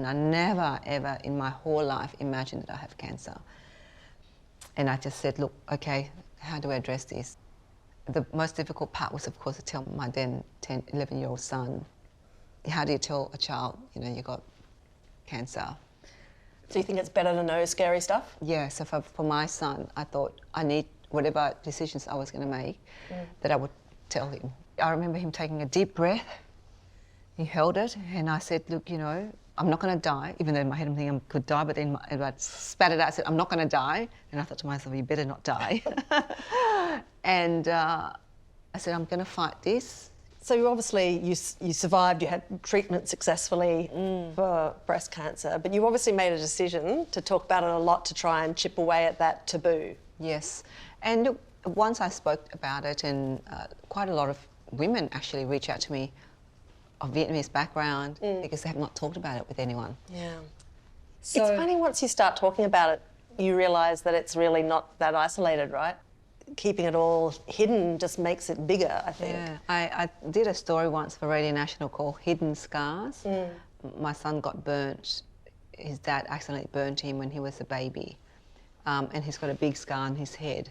and I never, ever in my whole life imagined that I have cancer. And I just said, look, okay, how do I address this? The most difficult part was, of course, to tell my then 11-year-old son. How do you tell a child, you know, you got cancer? So you think it's better to know scary stuff? Yeah, so for my son, I thought I need, whatever decisions I was going to make, that I would tell him. I remember him taking a deep breath. He held it, and I said, look, you know, I'm not going to die, even though in my head I'm thinking I could die, but then I spat it out, I said, I'm not going to die. And I thought to myself, you better not die. And I said, I'm going to fight this. So you obviously, you survived, you had treatment successfully for breast cancer, but you obviously made a decision to talk about it a lot to try and chip away at that taboo. Yes. And look, once I spoke about it, and quite a lot of women actually reach out to me of Vietnamese background because they have not talked about it with anyone. Yeah. So, it's funny, once you start talking about it, you realise that it's really not that isolated, right? Keeping it all hidden just makes it bigger, I think. yeah, I did a story once for Radio National called Hidden Scars. My son got burnt. His dad accidentally burnt him when he was a baby. And he's got a big scar on his head.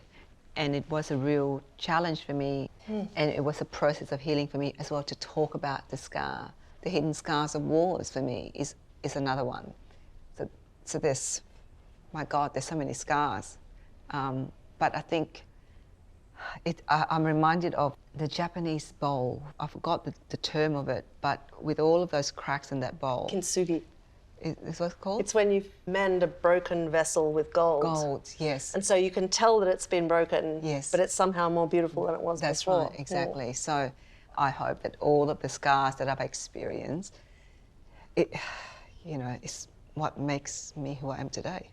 And it was a real challenge for me. And it was a process of healing for me as well, to talk about the scar. The hidden scars of wars for me is another one. So there's, my God, there's so many scars. But I think I'm reminded of the Japanese bowl. I forgot the term of it, but with all of those cracks in that bowl. Kintsugi. Is what it's called? It's when you've manned a broken vessel with gold. Gold, yes. And so you can tell that it's been broken, yes, but it's somehow more beautiful than it was That's before. Right, exactly. So I hope that all of the scars that I've experienced, it, you know, is what makes me who I am today.